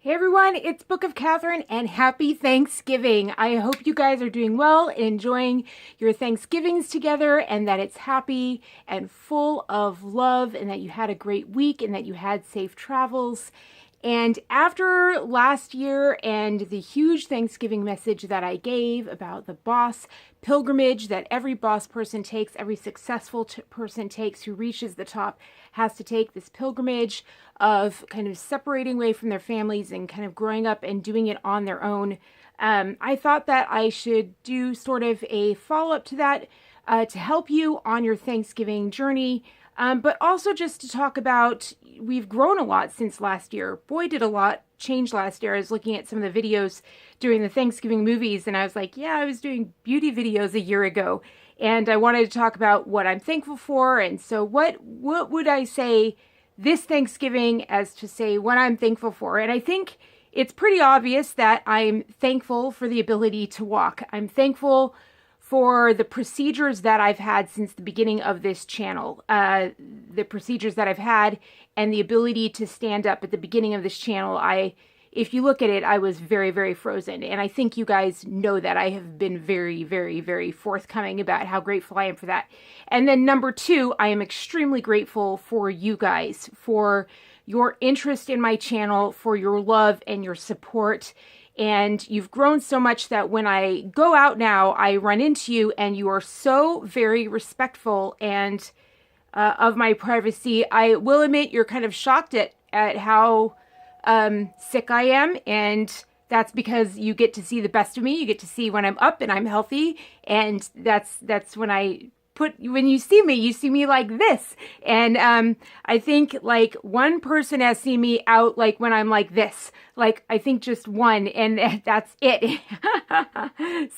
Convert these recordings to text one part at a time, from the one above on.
Hey everyone, it's Book of Katherine and happy Thanksgiving. I hope you guys are doing well and enjoying your Thanksgivings together and that it's happy and full of love and that you had a great week and that you had safe travels. And after last year and the huge Thanksgiving message that I gave about the boss pilgrimage that every boss person takes, every successful person takes who reaches the top has to take this pilgrimage of kind of separating away from their families and kind of growing up and doing it on their own. I thought that I should do sort of a follow-up to that to help you on your Thanksgiving journey. But also just to talk about, we've grown a lot since last year. Boy, did a lot change last year. I was looking at some of the videos during the Thanksgiving movies and I was like, yeah, I was doing beauty videos a year ago. And I wanted to talk about what I'm thankful for. And so what would I say this Thanksgiving as to say what I'm thankful for? And I think it's pretty obvious that I'm thankful for the ability to walk. I'm thankful for the procedures that I've had since the beginning of this channel, the procedures that I've had and the ability to stand up at the beginning of this channel. If you look at it, I was very, very frozen. And I think you guys know that I have been very, very, very forthcoming about how grateful I am for that. And then number two, I am extremely grateful for you guys, for your interest in my channel, for your love and your support. And you've grown so much that when I go out now, I run into you and you are so very respectful and of my privacy. I will admit you're kind of shocked at how sick I am, and that's because you get to see the best of me. You get to see when I'm up and I'm healthy, and that's when you see me like this. And I think like one person has seen me out like when I'm like this, like I think just one, and that's it.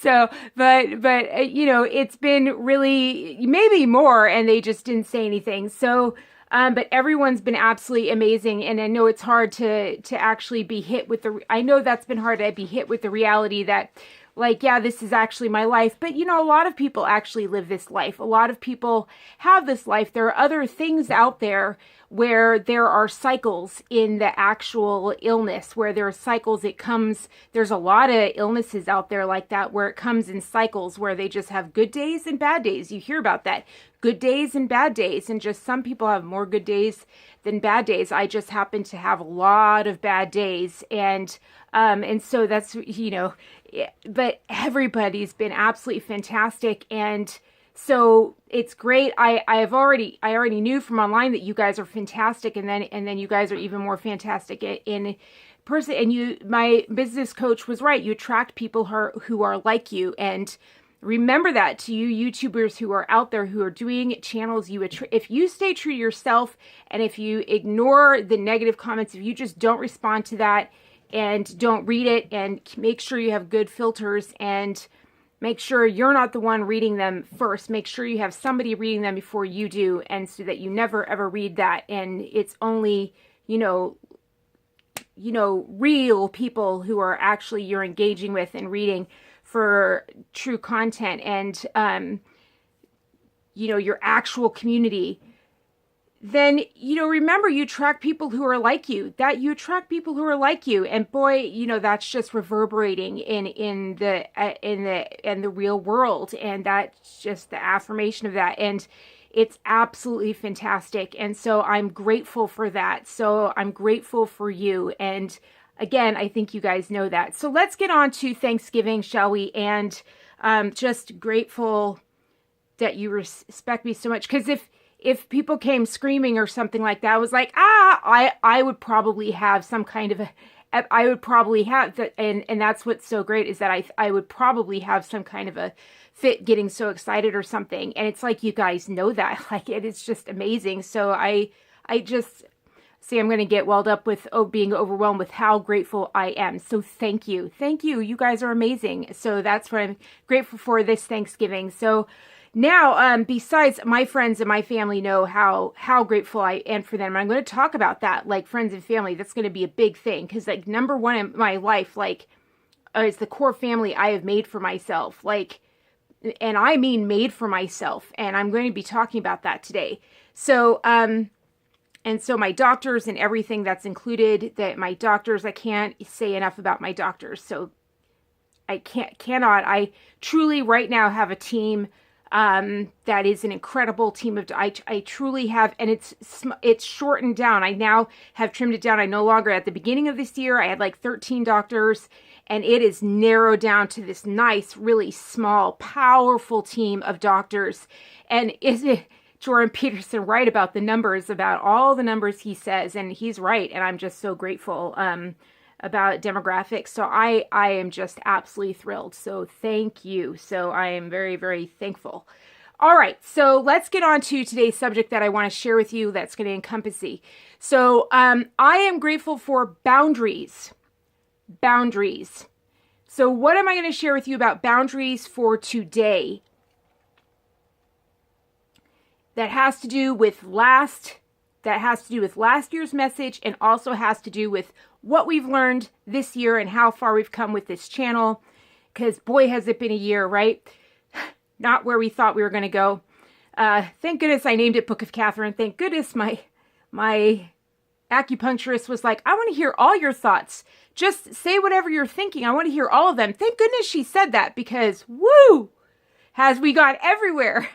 So, but you know, it's been really maybe more, and they just didn't say anything. So. But everyone's been absolutely amazing, and I know it's hard to actually be hit with I know that's been hard to be hit with the reality that, like, yeah, this is actually my life. But, you know, a lot of people actually live this life. A lot of people have this life. There are other things out there where there are cycles in the actual illness, where there are cycles. There's a lot of illnesses out there like that, where it comes in cycles, where they just have good days and bad days. You hear about that. Good days and bad days, and just some people have more good days than bad days. I just happen to have a lot of bad days, and so that's, you know, but everybody's been absolutely fantastic, and so it's great. I already knew from online that you guys are fantastic, and then you guys are even more fantastic in person. And my business coach was right. You attract people who are like you, and remember that to you YouTubers who are out there who are doing channels. If you stay true to yourself, and if you ignore the negative comments, if you just don't respond to that and don't read it, and make sure you have good filters, and make sure you're not the one reading them first. Make sure you have somebody reading them before you do, and so that you never ever read that, and it's only, you know, real people who are actually you're engaging with and reading for true content, and you know, your actual community. Then, you know, remember, you attract people who are like you. And boy, you know, that's just reverberating in the real world, and that's just the affirmation of that, and it's absolutely fantastic. And so I'm grateful for that. So I'm grateful for you, and again, I think you guys know that. So let's get on to Thanksgiving, shall we? And just grateful that you respect me so much, because if people came screaming or something like that, I was like, I would probably have some kind of I would probably have that, and that's what's so great is that I would probably have some kind of a fit getting so excited or something. And it's like, you guys know that, like, it is just amazing. So I just see, I'm going to get welled up with being overwhelmed with how grateful I am. So thank you. You guys are amazing. So that's what I'm grateful for this Thanksgiving. So now, besides my friends and my family know how grateful I am for them, I'm going to talk about that, like friends and family. That's going to be a big thing, because like number one in my life, like, is the core family I have made for myself, like, and I mean made for myself, and I'm going to be talking about that today. So, And so my doctors and everything that's included, that my doctors, I can't say enough about my doctors. So I truly right now have a team that is an incredible team of, I truly have, and it's shortened down. I now have trimmed it down. I no longer, at the beginning of this year, I had like 13 doctors, and it is narrowed down to this nice, really small, powerful team of doctors. And is it Jordan Peterson right about the numbers, about all the numbers he says, and he's right, and I'm just so grateful about demographics. So I am just absolutely thrilled. So thank you. So I am very, very thankful. All right, so let's get on to today's subject that I want to share with you that's going to encompass you. So I am grateful for boundaries. Boundaries. So what am I going to share with you about boundaries for today? That has to do with last year's message, and also has to do with what we've learned this year and how far we've come with this channel. Because boy, has it been a year, right? Not where we thought we were going to go. Thank goodness I named it Book of Katherine. Thank goodness my acupuncturist was like, I want to hear all your thoughts. Just say whatever you're thinking. I want to hear all of them. Thank goodness she said that, because woo, has we got everywhere.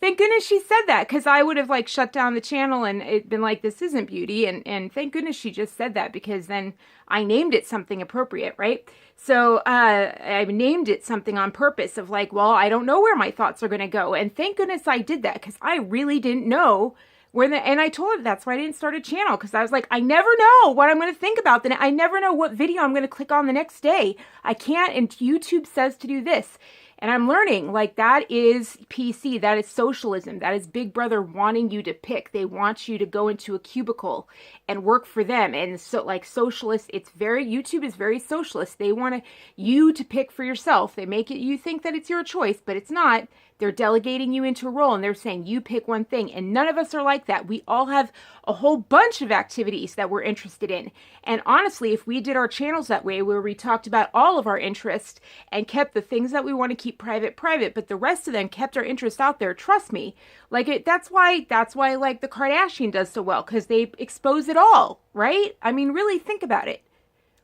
Thank goodness she said that, because I would have like shut down the channel and it been like, this isn't beauty. And thank goodness she just said that, because then I named it something appropriate, right? So I named it something on purpose of like, well, I don't know where my thoughts are going to go. And thank goodness I did that, because I really didn't know and I told her that's why I didn't start a channel, because I was like, I never know what I'm going to think about. Then I never know what video I'm going to click on the next day. I can't, and YouTube says to do this. And I'm learning, like, that is PC, that is socialism, that is Big Brother wanting you to pick. They want you to go into a cubicle and work for them. And so, like, socialist, YouTube is very socialist. They want you to pick for yourself. They make it, you think that it's your choice, but it's not. They're delegating you into a role, and they're saying you pick one thing. And none of us are like that. We all have a whole bunch of activities that we're interested in. And honestly, if we did our channels that way, where we talked about all of our interests and kept the things that we want to keep private, but the rest of them kept our interests out there, trust me, like that's why like the Kardashian does so well, because they expose it all, right? I mean, really think about it.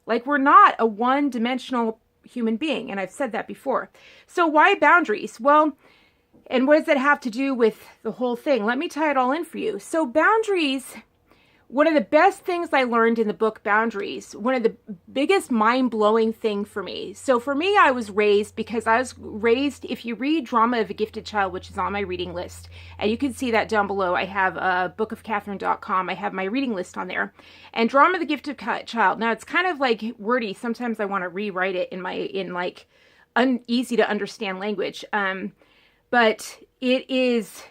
Like, we're not a one-dimensional human being, and I've said that before. So why boundaries? Well, and what does that have to do with the whole thing? Let me tie it all in for you. So boundaries, one of the best things I learned in the book Boundaries, one of the biggest mind-blowing thing for me. So for me, I was raised, if you read Drama of a Gifted Child, which is on my reading list, and you can see that down below. I have bookofkatherine.com. I have my reading list on there. And Drama of the Gifted Child, now it's kind of like wordy. Sometimes I want to rewrite it in easy to understand language. But it is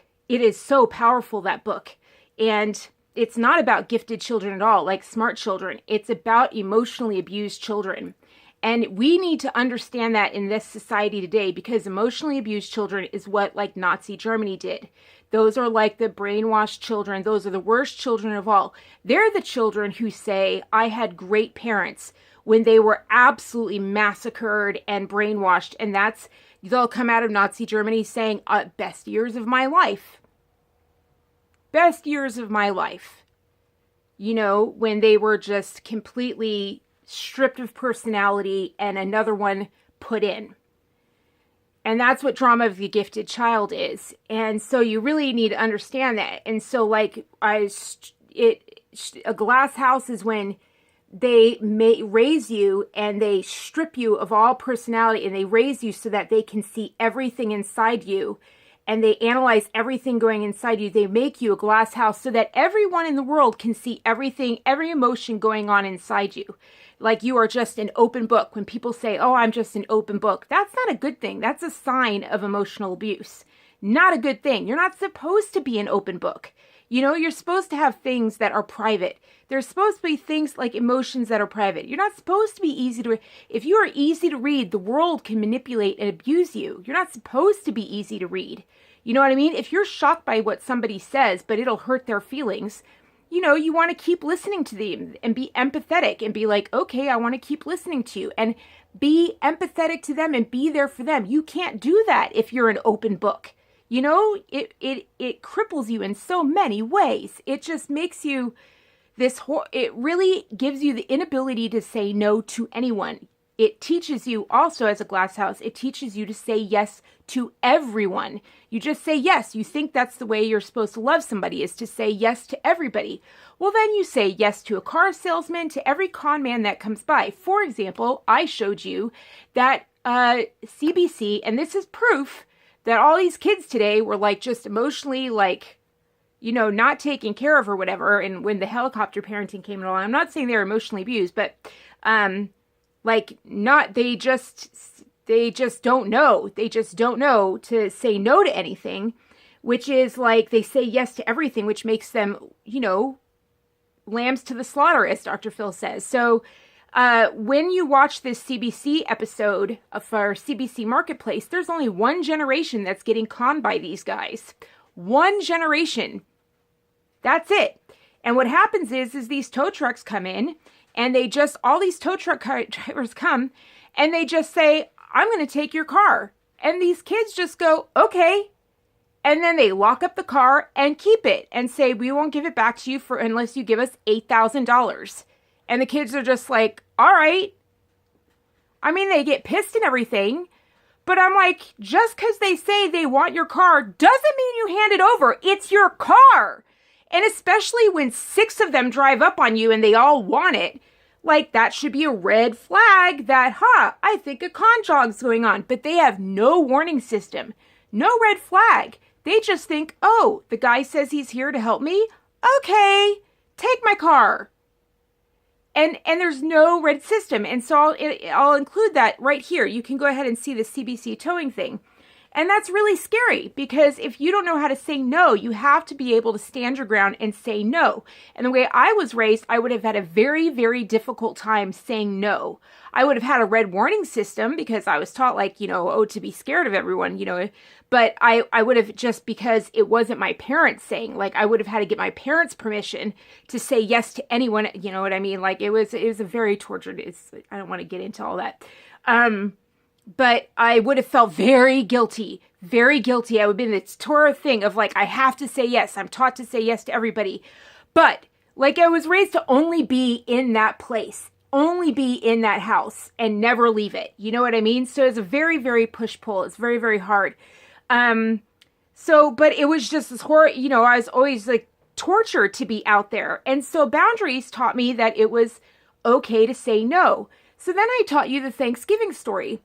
so powerful, that book. And it's not about gifted children at all, like smart children. It's about emotionally abused children. And we need to understand that in this society today, because emotionally abused children is what like Nazi Germany did. Those are like the brainwashed children. Those are the worst children of all. They're the children who say, I had great parents, when they were absolutely massacred and brainwashed. And they'll come out of Nazi Germany saying, best years of my life. Best years of my life. You know, when they were just completely stripped of personality and another one put in. And that's what Drama of the Gifted Child is. And so you really need to understand that. And so like a glass house is when they may raise you and they strip you of all personality, and they raise you so that they can see everything inside you, and they analyze everything going inside you. They make you a glass house so that everyone in the world can see everything, every emotion going on inside you. Like you are just an open book. When people say, oh, I'm just an open book, that's not a good thing. That's a sign of emotional abuse. Not a good thing. You're not supposed to be an open book. You know, you're supposed to have things that are private. There's supposed to be things like emotions that are private. You're not supposed to be easy to read. If you are easy to read, the world can manipulate and abuse you. You're not supposed to be easy to read. You know what I mean? If you're shocked by what somebody says, but it'll hurt their feelings, you know, you want to keep listening to them and be empathetic and be like, okay, I want to keep listening to you, and be empathetic to them and be there for them. You can't do that if you're an open book. it cripples you in so many ways. It just makes you it really gives you the inability to say no to anyone. It teaches you also, as a glass house, it teaches you to say yes to everyone. You just say yes. You think that's the way you're supposed to love somebody, is to say yes to everybody. Well, then you say yes to a car salesman, to every con man that comes by. For example, I showed you that CBC, and this is proof that all these kids today were like just emotionally like, not taken care of or whatever. And when the helicopter parenting came along, I'm not saying they were emotionally abused, but they just don't know. They just don't know to say no to anything, which is like they say yes to everything, which makes them, lambs to the slaughter, as Dr. Phil says. So when you watch this CBC episode of our CBC Marketplace, there's only one generation that's getting conned by these guys. One generation. That's it. And what happens is these tow trucks come in, and all these tow truck drivers come, and they just say, I'm going to take your car. And these kids just go, okay. And then they lock up the car and keep it and say, we won't give it back to you unless you give us $8,000. And the kids are just like, all right. I mean, they get pissed and everything, but I'm like, just because they say they want your car doesn't mean you hand it over. It's your car. And especially when 6 of them drive up on you and they all want it, like that should be a red flag that, I think a con job's going on. But they have no warning system, no red flag. They just think, oh, the guy says he's here to help me. Okay, take my car. And there's no red system. And so I'll include that right here. You can go ahead and see the CBC towing thing. And that's really scary, because if you don't know how to say no, you have to be able to stand your ground and say no. And the way I was raised, I would have had a very, very difficult time saying no. I would have had a red warning system because I was taught to be scared of everyone, but I would have, just because it wasn't my parents saying, I would have had to get my parents' permission to say yes to anyone. You know what I mean? It was a very tortured, I don't want to get into all that. But I would have felt very guilty, very guilty. I would have been this Torah thing of I have to say yes. I'm taught to say yes to everybody. But I was raised to only be in that place, only be in that house and never leave it. You know what I mean? So it's a very, very push-pull. It's very, very hard. But it was just this horror, I was always tortured to be out there. And so boundaries taught me that it was okay to say no. So then I taught you the Thanksgiving story.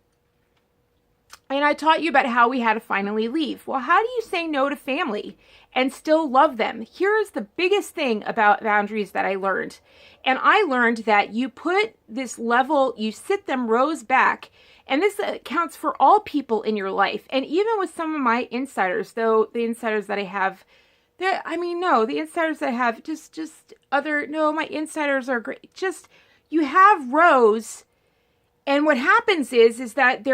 And I taught you about how we had to finally leave. Well, how do you say no to family and still love them? Here's the biggest thing about boundaries that I learned. And I learned that you put this level, you sit them rows back. And this counts for all people in your life. And even with some of my insiders, though the insiders that I have, the insiders that I have, my insiders are great. Just, you have rows. And what happens is that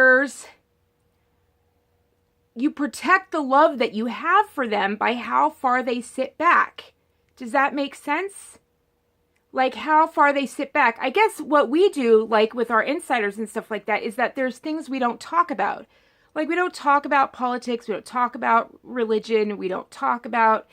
you protect the love that you have for them by how far they sit back. Does that make sense? How far they sit back. I guess what we do, with our insiders and stuff like that, is that there's things we don't talk about. We don't talk about politics. We don't talk about religion. We don't talk about...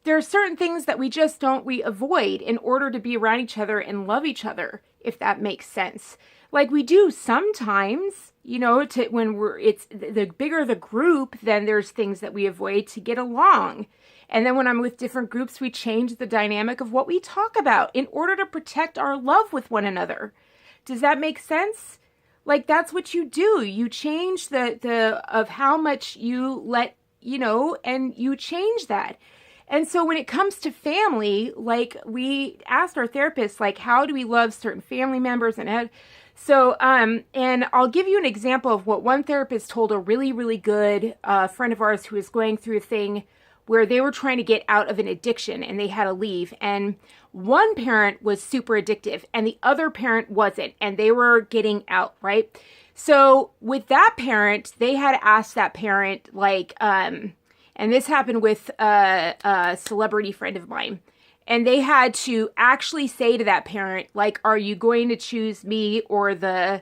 There are certain things that we avoid in order to be around each other and love each other, if that makes sense. We do sometimes, it's the bigger the group, then there's things that we avoid to get along. And then when I'm with different groups, we change the dynamic of what we talk about in order to protect our love with one another. Does that make sense? That's what you do. You change of how much you let, and you change that. And so when it comes to family, we asked our therapist, how do we love certain family members? And I'll give you an example of what one therapist told a really, really good friend of ours who was going through a thing where they were trying to get out of an addiction and they had to leave. And one parent was super addictive and the other parent wasn't, and they were getting out, right? So with that parent, they had asked that parent, and this happened with a celebrity friend of mine. And they had to actually say to that parent, are you going to choose me or the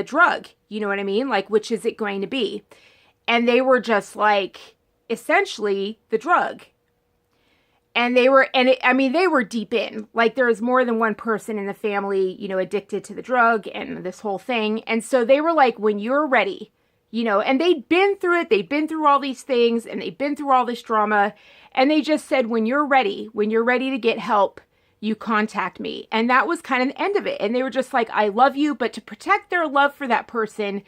drug? You know what I mean? Which is it going to be? And they were just like, essentially the drug. And they were, they were deep in. Like, there was more than one person in the family, addicted to the drug and this whole thing. And so they were like, when you're ready, and they'd been through it. They'd been through all these things and they'd been through all this drama. And they just said, when you're ready to get help, you contact me. And that was kind of the end of it. And they were just like, I love you. But to protect their love for that person,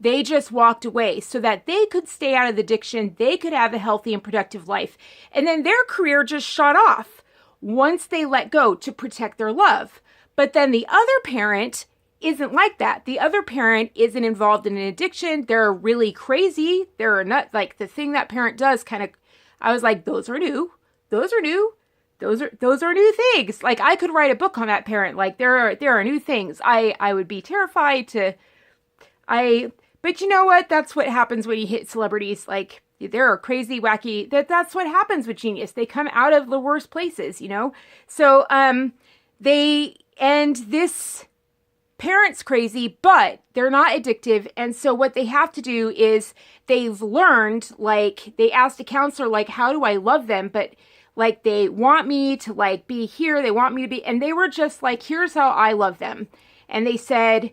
they just walked away so that they could stay out of the addiction. They could have a healthy and productive life. And then their career just shot off once they let go to protect their love. But then the other parent isn't like that. The other parent isn't involved in an addiction. They're really crazy. They're not, like, the thing that parent does kind of, I was like, those are new. Those are new. Those are new things. Like, I could write a book on that parent. Like, there are new things. I would be terrified but you know what? That's what happens when you hit celebrities. Like, they're crazy, wacky. That's what happens with genius. They come out of the worst places, So, this parent's crazy, but they're not addictive. And so what they have to do is they've learned, like, they asked a counselor, like, how do I love them? But, like, they want me to, like, be here. They want me to be, and they were just like, here's how I love them. And they said,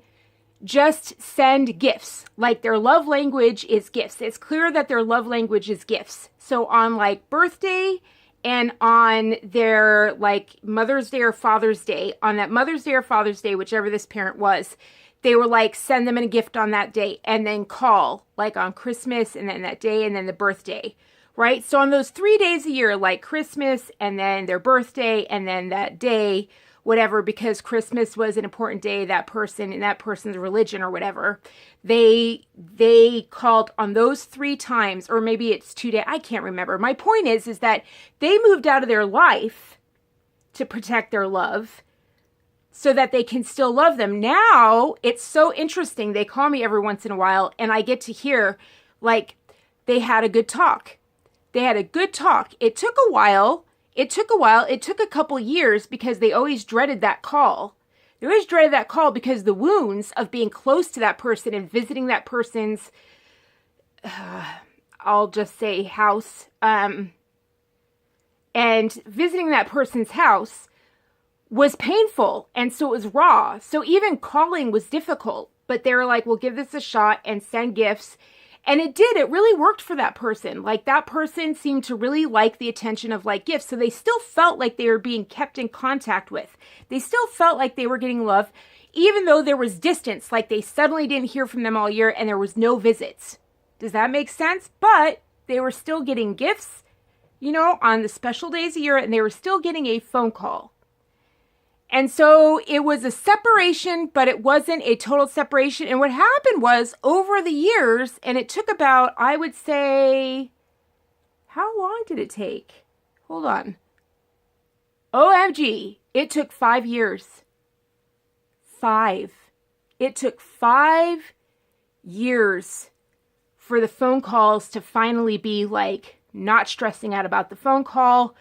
just send gifts. Like, their love language is gifts. It's clear that their love language is gifts. So on, like, birthday and on their, like, Mother's Day or Father's Day, on that Mother's Day or Father's Day, whichever this parent was, they were like, send them a gift on that day and then call, like, on Christmas and then that day and then the birthday, right? So on those 3 days a year, like Christmas and then their birthday and then that day, whatever, because Christmas was an important day, that person in that person's religion or whatever, they called on those 3 times, or maybe it's 2 days. I can't remember. My point is that they moved out of their life to protect their love so that they can still love them. Now, it's so interesting. They call me every once in a while and I get to hear, like, they had a good talk. They had a good talk. It took a while. It took a couple years because they always dreaded that call. They always dreaded that call because the wounds of being close to that person and visiting that person's, I'll just say house, and visiting that person's house was painful. And so it was raw. So even calling was difficult, but they were like, we'll give this a shot and send gifts. And it did. It really worked for that person. Like, that person seemed to really like the attention of, like, gifts. So they still felt like they were being kept in contact with. They still felt like they were getting love, even though there was distance. Like, they suddenly didn't hear from them all year and there was no visits. Does that make sense? But they were still getting gifts, on the special days a year, and they were still getting a phone call. And so it was a separation, but it wasn't a total separation. And what happened was, over the years, and it took about, I would say, how long did it take? Hold on. OMG, it took 5 years. 5. It took 5 years for the phone calls to finally be, like, not stressing out about the phone call.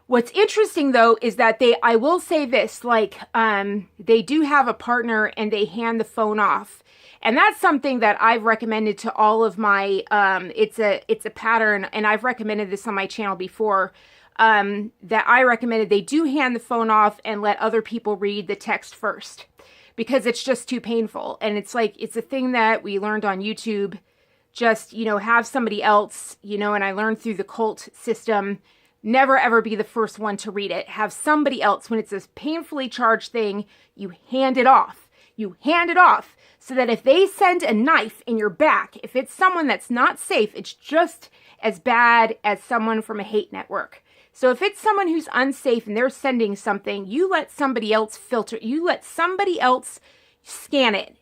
What's interesting, though, is that I will say this, like, they do have a partner and they hand the phone off. And that's something that I've recommended to all of my, it's a pattern, and I've recommended this on my channel before, that I recommended they do hand the phone off and let other people read the text first, because it's just too painful. And it's like, it's a thing that we learned on YouTube, just, have somebody else, and I learned through the cult system, never ever be the first one to read it. Have somebody else, when it's a painfully charged thing, you hand it off. You hand it off so that if they send a knife in your back, if it's someone that's not safe, it's just as bad as someone from a hate network. So if it's someone who's unsafe and they're sending something, you let somebody else filter, you let somebody else scan it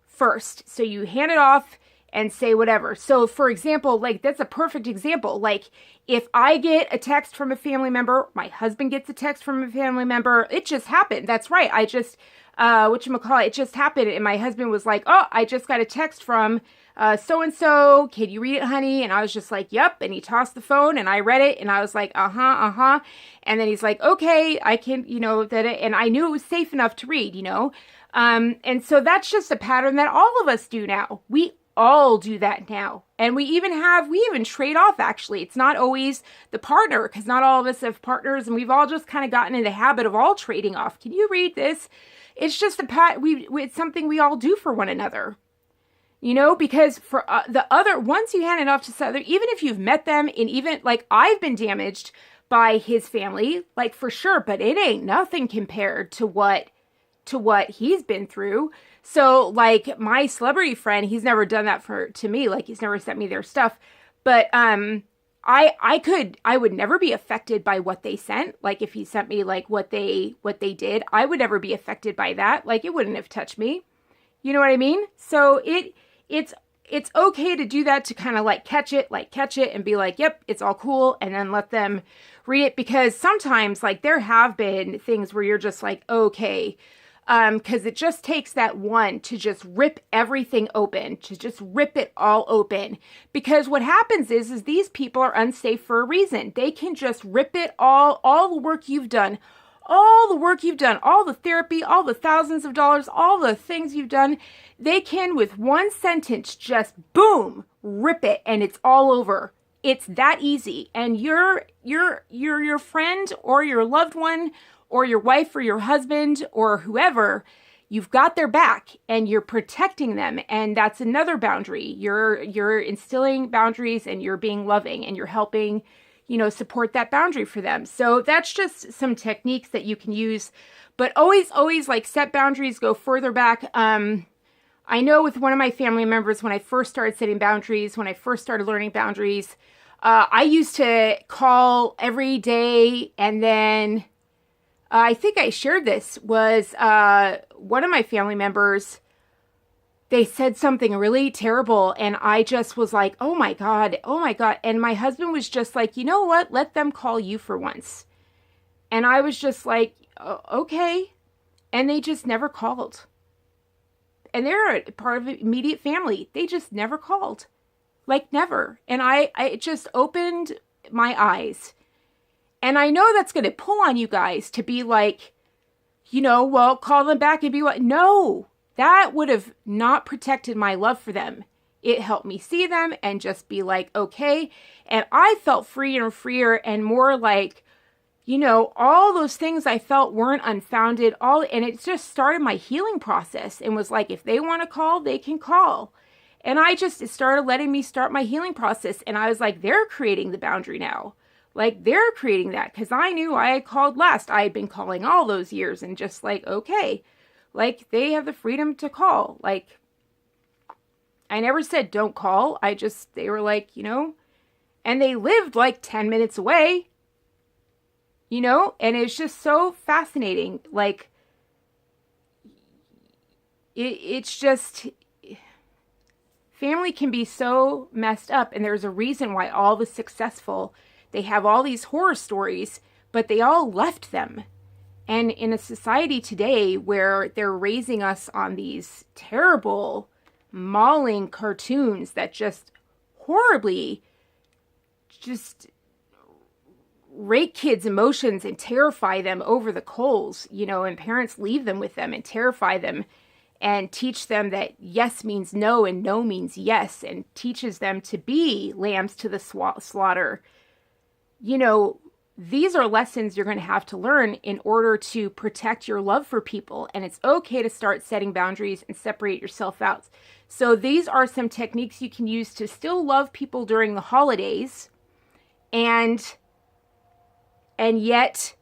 first. So you hand it off and say whatever. So for example, like, that's a perfect example. Like, if I get a text from a family member, my husband gets a text from a family member, it just happened. That's right. I just, it just happened. And my husband was like, oh, I just got a text from so-and-so. Can you read it, honey? And I was just like, yep. And he tossed the phone and I read it and I was like, uh-huh. And then he's like, okay, I can, and I knew it was safe enough to read, And so that's just a pattern that all of us do now. We all do that now. And we even trade off, actually. It's not always the partner, because not all of us have partners, and we've all just kind of gotten in the habit of all trading off. Can you read this? It's just it's something we all do for one another. You know, because for the other, once you hand it off to the other, even if you've met them, and even like I've been damaged by his family, like for sure, but it ain't nothing compared to what he's been through. So like my celebrity friend, he's never done that to me. Like he's never sent me their stuff, but I would never be affected by what they sent. Like if he sent me like what they did, I would never be affected by that. Like it wouldn't have touched me. You know what I mean? So it's okay to do that, to kind of like catch it and be like, yep, it's all cool. And then let them read it, because sometimes like there have been things where you're just like, okay, because it just takes that one to just rip everything open, to just rip it all open. Because what happens is these people are unsafe for a reason. They can just rip it all the work you've done, all the therapy, all the thousands of dollars, all the things you've done. They can, with one sentence, just boom, rip it, and it's all over. It's that easy. And your friend or your loved one or your wife or your husband or whoever, you've got their back and you're protecting them. And that's another boundary. You're instilling boundaries, and you're being loving, and you're helping, support that boundary for them. So that's just some techniques that you can use, but always like set boundaries, go further back. I know with one of my family members, when I first started setting boundaries, when I first started learning boundaries, I used to call every day. And then I think I shared this, was one of my family members, they said something really terrible, and I just was like, oh my God. And my husband was just like, you know what? Let them call you for once. And I was just like, okay. And they just never called. And they're a part of the immediate family. They just never called. Like never. And it just opened my eyes. And I know that's going to pull on you guys to be like, well, call them back and be what? No, that would have not protected my love for them. It helped me see them and just be like, okay. And I felt freer and freer, and more like, all those things I felt weren't unfounded, and it just started my healing process, and was like, if they want to call, they can call. And it started letting me start my healing process. And I was like, they're creating the boundary now. Like they're creating that, because I knew I had called last. I had been calling all those years, and just like, okay, like they have the freedom to call. Like I never said don't call. They were like, and they lived like 10 minutes away. And it's just so fascinating. Like, it's just, family can be so messed up, and there's a reason why all the successful, they have all these horror stories, but they all left them. And in a society today where they're raising us on these terrible, mauling cartoons that just horribly just rake kids' emotions and terrify them over the coals, and parents leave them with them and terrify them and teach them that yes means no and no means yes, and teaches them to be lambs to the slaughter. These are lessons you're going to have to learn in order to protect your love for people. And it's okay to start setting boundaries and separate yourself out. So these are some techniques you can use to still love people during the holidays, and yet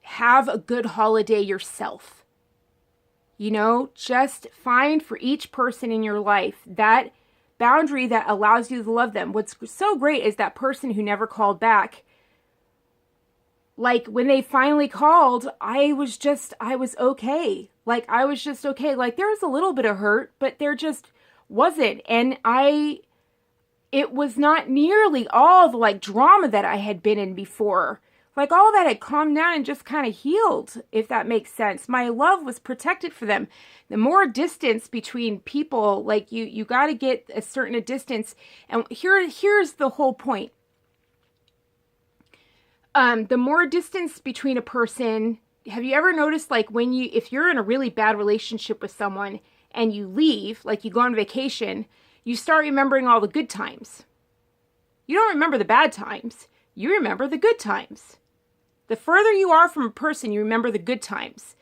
have a good holiday yourself. Just find for each person in your life that boundary that allows you to love them. What's so great is that person who never called back, like when they finally called, I was okay. Like I was just okay. Like there was a little bit of hurt, but there just wasn't. And it was not nearly all the like drama that I had been in before. Like all that had calmed down and just kind of healed, if that makes sense. My love was protected for them. The more distance between people, like you got to get a certain distance. And here's the whole point. The more distance between a person, have you ever noticed like if you're in a really bad relationship with someone and you leave, like you go on vacation, you start remembering all the good times. You don't remember the bad times. You remember the good times. The further you are from a person, you remember the good times.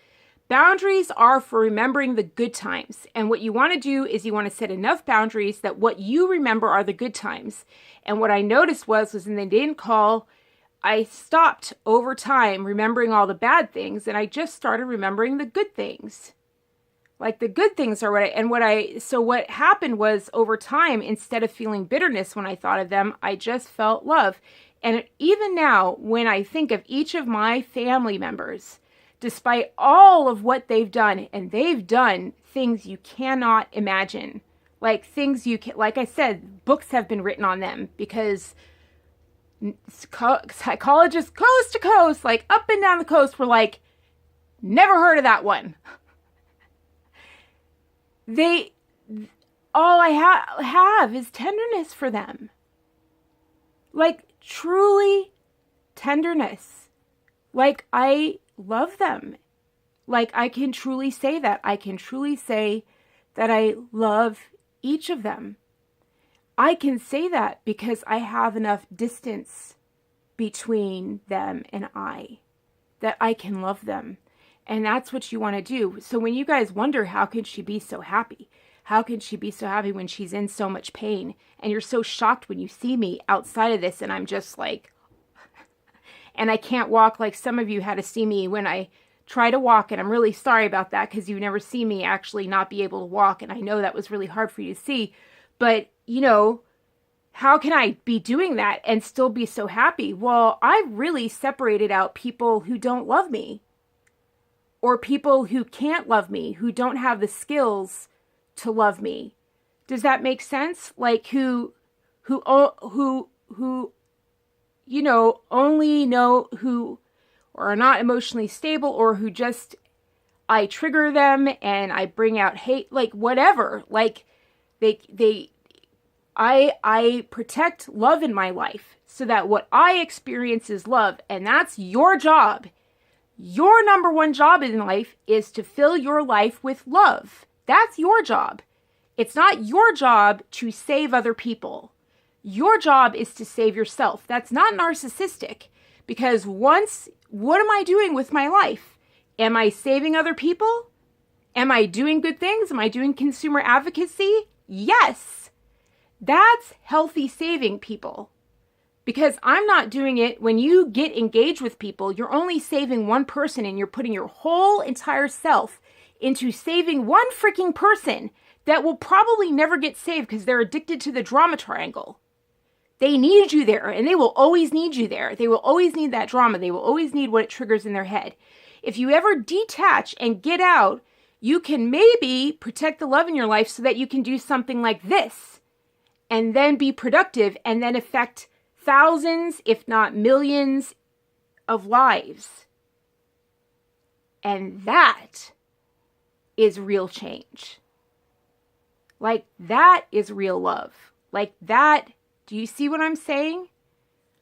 Boundaries are for remembering the good times. And what you want to do is you want to set enough boundaries that what you remember are the good times. And what I noticed was when they didn't call, I stopped over time remembering all the bad things, and I just started remembering the good things. Like the good things are so what happened was over time, instead of feeling bitterness when I thought of them, I just felt love. And even now, when I think of each of my family members, despite all of what they've done, and they've done things you cannot imagine, like things you can, like I said, books have been written on them because psychologists coast to coast, like up and down the coast, were like, never heard of that one. All I have is tenderness for them. Like truly tenderness. Like I love them. Like I can truly say that. I can truly say that I love each of them. I can say that because I have enough distance between them and I, that I can love them. And that's what you want to do. So when you guys wonder, how can she be so happy? How can she be so happy when she's in so much pain? And you're so shocked when you see me outside of this and I'm just like, and I can't walk like some of you had to see me when I try to walk. And I'm really sorry about that because you never see me actually not be able to walk. And I know that was really hard for you to see. But, you know, how can I be doing that and still be so happy? Well, I've really separated out people who don't love me. Or people who can't love me, who don't have the skills to love me. Does that make sense? Like who you know, only know who or are not emotionally stable, or who just, I trigger them and I bring out hate, like whatever. Like I protect love in my life so that what I experience is love, and that's your job. Your number one job in life is to fill your life with love. That's your job. It's not your job to save other people. Your job is to save yourself. That's not narcissistic, because what am I doing with my life? Am I saving other people? Am I doing good things? Am I doing consumer advocacy? Yes. That's healthy saving, people. Because I'm not doing it. When you get engaged with people, you're only saving one person, and you're putting your whole entire self into saving one freaking person that will probably never get saved because they're addicted to the drama triangle. They need you there, and they will always need you there. They will always need that drama. They will always need what it triggers in their head. If you ever detach and get out, you can maybe protect the love in your life so that you can do something like this and then be productive and then affect thousands, if not millions, of lives. And that is real change. Like, that is real love. Like that, do you see what I'm saying?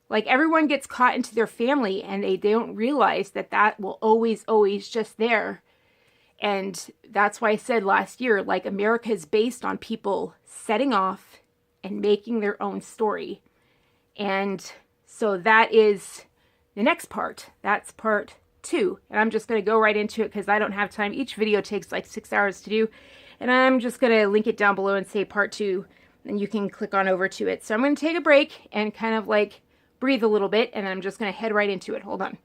Like, everyone gets caught into their family and they don't realize that that will always just there. And that's why I said last year, like, America is based on people setting off and making their own story. And so that is the next part. That's part 2. And I'm just going to go right into it because I don't have time. Each video takes like 6 hours to do. And I'm just going to link it down below and say part 2. And you can click on over to it. So I'm going to take a break and kind of like breathe a little bit. And I'm just going to head right into it. Hold on.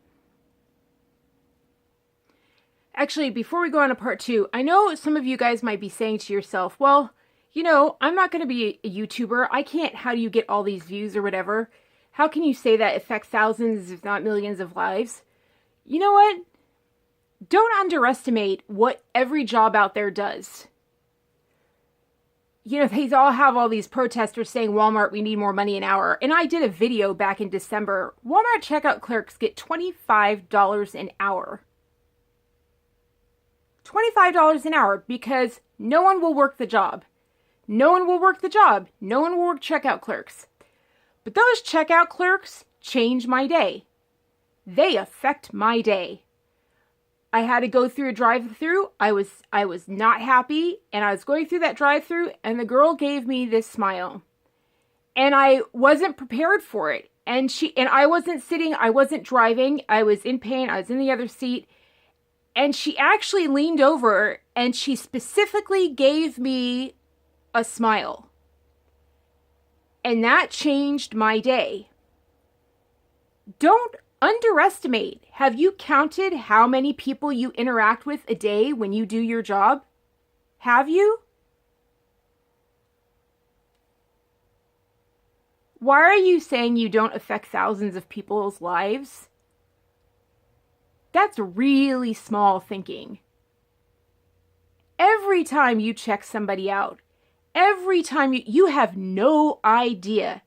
Actually, before we go on to part 2, I know some of you guys might be saying to yourself, well, you know, I'm not going to be a YouTuber. I can't, how do you get all these views or whatever? How can you say that affects thousands, if not millions of lives? You know what? Don't underestimate what every job out there does. You know, they all have all these protesters saying, Walmart, we need more money an hour. And I did a video back in December. Walmart checkout clerks get $25 an hour. $25 an hour because no one will work the job. No one will work the job. No one will work checkout clerks. But those checkout clerks change my day. They affect my day. I had to go through a drive-through. I was not happy, and I was going through that drive-through, and the girl gave me this smile. And I wasn't prepared for it. And I wasn't sitting, I wasn't driving. I was in pain. I was in the other seat. And she actually leaned over and she specifically gave me a smile. And that changed my day. Don't underestimate. Have you counted how many people you interact with a day when you do your job? Have you? Why are you saying you don't affect thousands of people's lives? That's really small thinking. Every time you check somebody out, every time you have no idea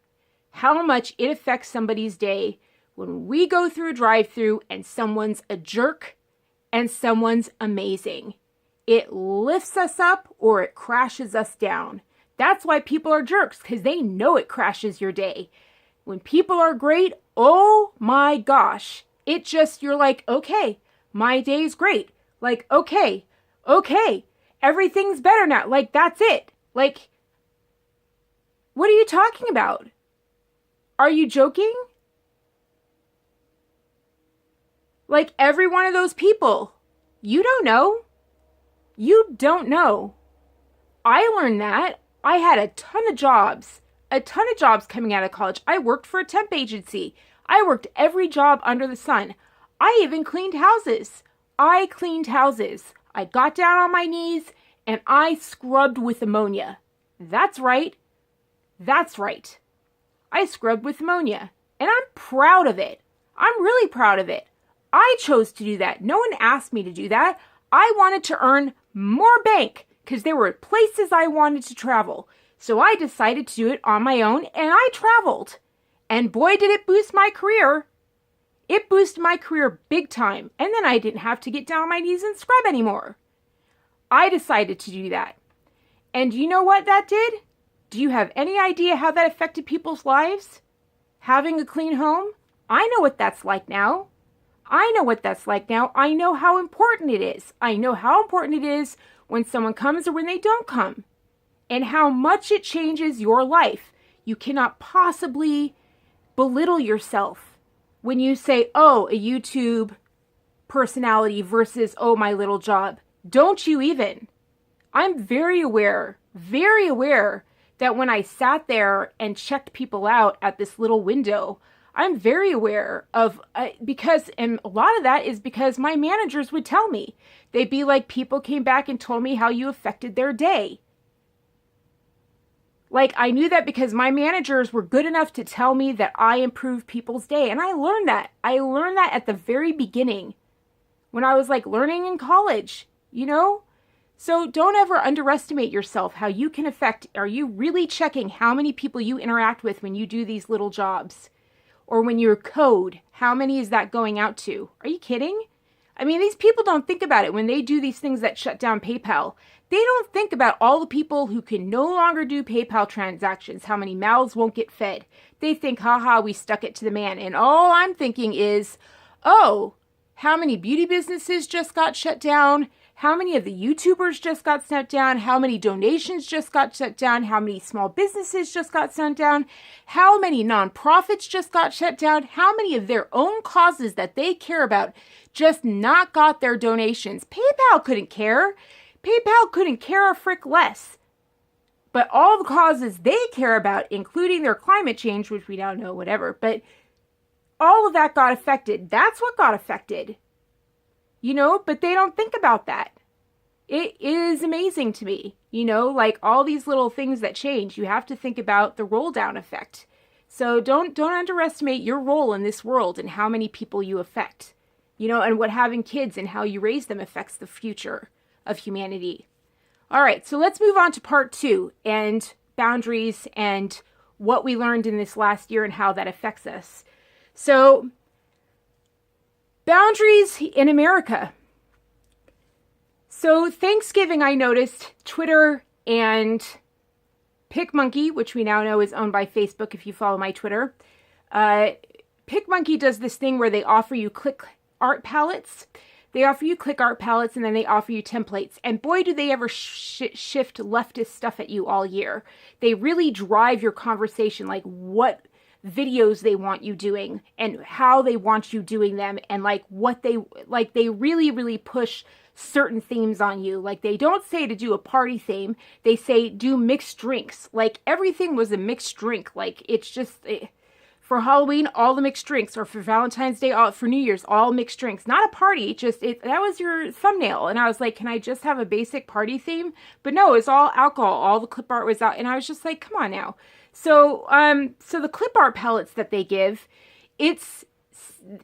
how much it affects somebody's day when we go through a drive-through and someone's a jerk and someone's amazing. It lifts us up or it crashes us down. That's why people are jerks, because they know it crashes your day. When people are great, oh my gosh, you're like, okay, my day's great. Like, okay, everything's better now. Like, that's it. Like, what are you talking about? Are you joking? Like, every one of those people, you don't know. You don't know. I learned that. I had a ton of jobs coming out of college. I worked for a temp agency. I worked every job under the sun. I even cleaned houses. I got down on my knees and I scrubbed with ammonia. That's right. I scrubbed with ammonia and I'm proud of it. I'm really proud of it. I chose to do that. No one asked me to do that. I wanted to earn more bank because there were places I wanted to travel. So I decided to do it on my own and I traveled. And boy, did it boost my career. It boosted my career big time. And then I didn't have to get down on my knees and scrub anymore. I decided to do that. And you know what that did? Do you have any idea how that affected people's lives? Having a clean home? I know what that's like now. I know how important it is. I know how important it is when someone comes or when they don't come. And how much it changes your life. You cannot possibly belittle yourself when you say, oh, a YouTube personality versus, oh, my little job. Don't you even. I'm very aware that when I sat there and checked people out at this little window, I'm very aware of, and a lot of that is because my managers would tell me. They'd be like, people came back and told me how you affected their day. Like, I knew that because my managers were good enough to tell me that I improved people's day. And I learned that. I learned that at the very beginning when I was like learning in college, you know? So don't ever underestimate yourself, how you can affect. Are you really checking how many people you interact with when you do these little jobs? Or when you code, how many is that going out to? Are you kidding? I mean, these people don't think about it when they do these things that shut down PayPal. They don't think about all the people who can no longer do PayPal transactions, how many mouths won't get fed. They think, haha, we stuck it to the man. And all I'm thinking is, oh, how many beauty businesses just got shut down? How many of the YouTubers just got shut down? How many donations just got shut down? How many small businesses just got shut down? How many nonprofits just got shut down? How many of their own causes that they care about just not got their donations? PayPal couldn't care. PayPal couldn't care a frick less. But all the causes they care about, including their climate change, which we now know, whatever, but all of that got affected. That's what got affected. You know, but they don't think about that. It is amazing to me, you know, like all these little things that change. You have to think about the roll down effect. So don't underestimate your role in this world and how many people you affect, you know, and what having kids and how you raise them affects the future of humanity. All right, so let's move on to part 2 and boundaries and what we learned in this last year and how that affects us. So boundaries in America. So Thanksgiving, I noticed Twitter and PicMonkey, which we now know is owned by Facebook if you follow my Twitter. PicMonkey does this thing where they offer you click art palettes They offer you click art palettes, and then they offer you templates. And boy, do they ever shift leftist stuff at you all year. They really drive your conversation, like what videos they want you doing and how they want you doing them, and like what they really, really push certain themes on you. Like they don't say to do a party theme. They say do mixed drinks. Like everything was a mixed drink. Like it's just... For Halloween, all the mixed drinks, or for Valentine's Day, for New Year's, all mixed drinks. Not a party, that was your thumbnail. And I was like, can I just have a basic party theme? But no, it's all alcohol. All the clip art was out. And I was just like, come on now. So the clip art palettes that they give,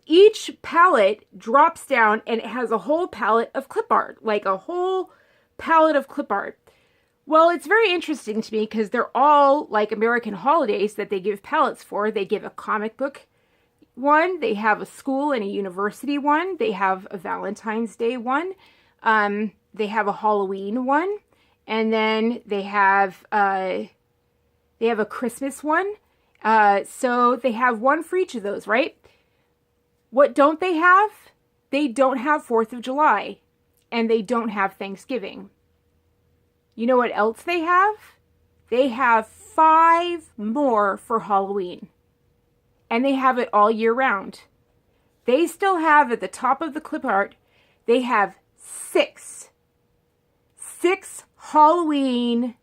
each palette drops down and it has a whole palette of clip art, like a whole palette of clip art. Well, it's very interesting to me because they're all like American holidays that they give palettes for. They give a comic book one, they have a school and a university one, they have a Valentine's Day one, they have a Halloween one, and then they have a Christmas one. So they have one for each of those, right? What don't they have? They don't have 4th of July, and they don't have Thanksgiving. You know what else they have? They have 5 more for Halloween. And they have it all year round. They still have at the top of the clip art, they have 6 Halloween,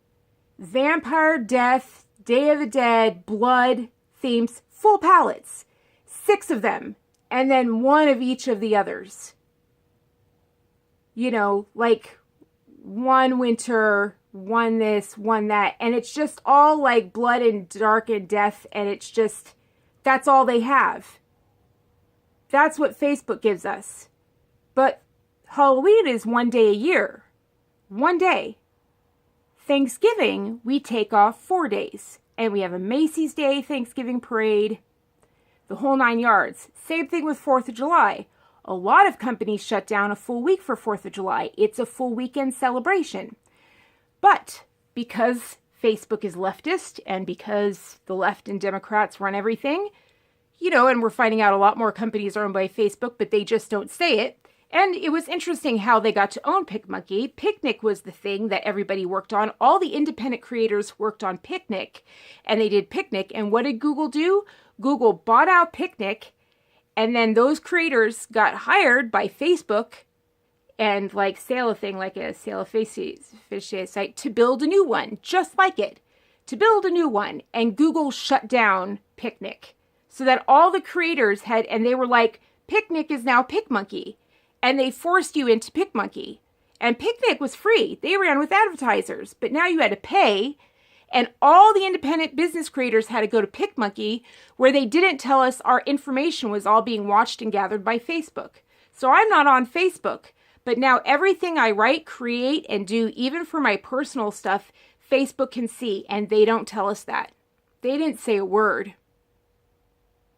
vampire death, Day of the Dead, blood themes, full palettes. 6 of them. And then 1 of each of the others. You know, like... 1 winter, 1 this, 1 that, and it's just all like blood and dark and death, and it's just, that's all they have. That's what Facebook gives us. But Halloween is 1 day a year. 1 day. Thanksgiving, we take off 4 days, and we have a Macy's Day Thanksgiving parade, the whole 9 yards. Same thing with 4th of July. A lot of companies shut down a full week for 4th of July. It's a full weekend celebration. But because Facebook is leftist and because the left and Democrats run everything, you know, and we're finding out a lot more companies are owned by Facebook, but they just don't say it. And it was interesting how they got to own PicMonkey. Picnic was the thing that everybody worked on. All the independent creators worked on Picnic, and they did Picnic. And what did Google do? Google bought out Picnic. And then those creators got hired by Facebook and like sale a thing, like a sale of fish site, to build a new one, just like it, to build a new one. And Google shut down Picnic so that all the creators had, and they were like, Picnic is now PicMonkey. And they forced you into PicMonkey. And Picnic was free. They ran with advertisers, but now you had to pay. And all the independent business creators had to go to PicMonkey, where they didn't tell us our information was all being watched and gathered by Facebook. So I'm not on Facebook, but now everything I write, create, and do, even for my personal stuff, Facebook can see, and they don't tell us that. They didn't say a word.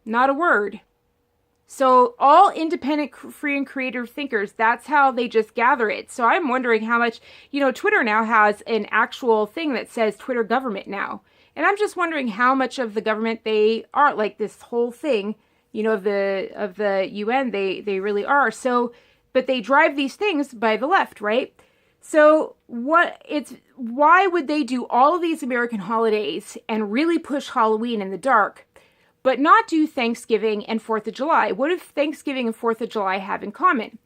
Not a word. So all independent, free, and creative thinkers, that's how they just gather it. So I'm wondering how much, you know, Twitter now has an actual thing that says Twitter government now. And I'm just wondering how much of the government they are, like this whole thing, you know, of the UN, they really are. So, but they drive these things by the left, right? So why would they do all of these American holidays and really push Halloween in the dark, but not do Thanksgiving and 4th of July? What if Thanksgiving and 4th of July have in common?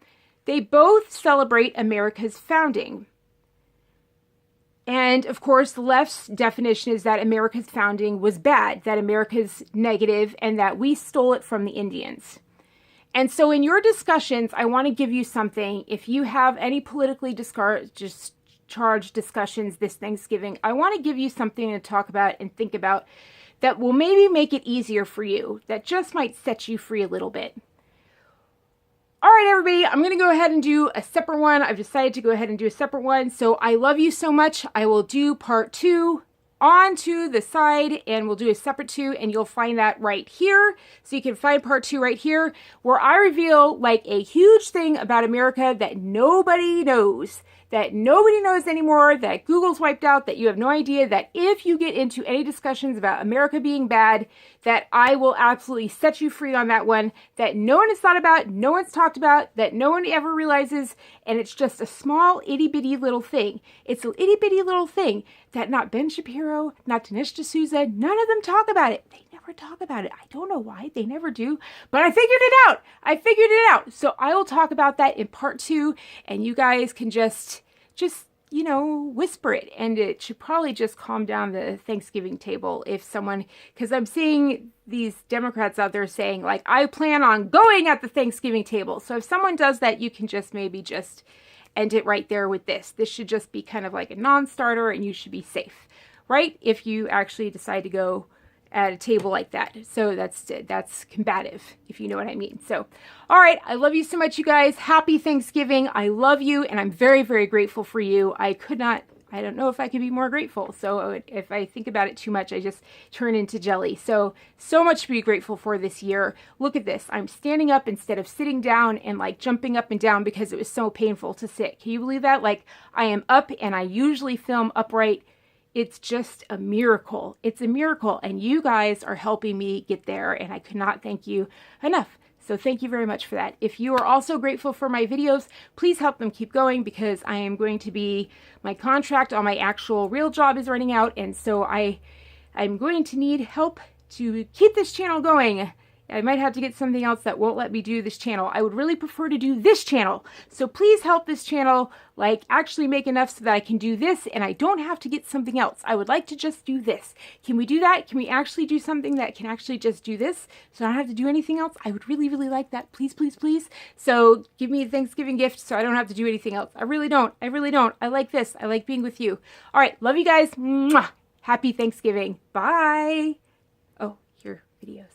They both celebrate America's founding. And of course, the left's definition is that America's founding was bad, that America's negative, and that we stole it from the Indians. And so in your discussions, I want to give you something. If you have any politically charged discussions this Thanksgiving, I want to give you something to talk about and think about that will maybe make it easier for you, that just might set you free a little bit. All right, everybody, I'm going to go ahead and do a separate one. I've decided to go ahead and do a separate one. So I love you so much. I will do part 2 on to the side, and we'll do a separate 2, and you'll find that right here. So you can find part 2 right here, where I reveal like a huge thing about America that nobody knows anymore, that Google's wiped out, that you have no idea, that if you get into any discussions about America being bad, that I will absolutely set you free on that one, that no one has thought about, no one's talked about, that no one ever realizes, and it's just a small itty-bitty little thing. It's an itty-bitty little thing that not Ben Shapiro, not Dinesh D'Souza, none of them talk about it. They never talk about it. I don't know why. They never do. But I figured it out. So I will talk about that in part 2, and you guys can just you know, whisper it, and it should probably just calm down the Thanksgiving table if someone, because I'm seeing these Democrats out there saying, like, I plan on going at the Thanksgiving table. So if someone does that, you can just maybe just end it right there with this. This should just be kind of like a non-starter, and you should be safe, right? If you actually decide to go at a table like that. So that's combative, if you know what I mean. So, all right, I love you so much, you guys. Happy Thanksgiving. I love you, and I'm very, very grateful for you. I don't know if I could be more grateful. So if I think about it too much, I just turn into jelly. So much to be grateful for this year. Look at this. I'm standing up instead of sitting down and like jumping up and down because it was so painful to sit. Can you believe that? Like, I am up, and I usually film upright. It's just a miracle. It's a miracle. And you guys are helping me get there. And I could not thank you enough. So thank you very much for that. If you are also grateful for my videos, please help them keep going, because I am going to be, my contract on my actual real job is running out. And so I'm going to need help to keep this channel going. I might have to get something else that won't let me do this channel. I would really prefer to do this channel. So please help this channel, like, actually make enough so that I can do this and I don't have to get something else. I would like to just do this. Can we do that? Can we actually do something that can actually just do this so I don't have to do anything else? I would really, really like that. Please, please, please. So give me a Thanksgiving gift so I don't have to do anything else. I really don't. I really don't. I like this. I like being with you. All right. Love you guys. Mwah. Happy Thanksgiving. Bye. Oh, here, videos.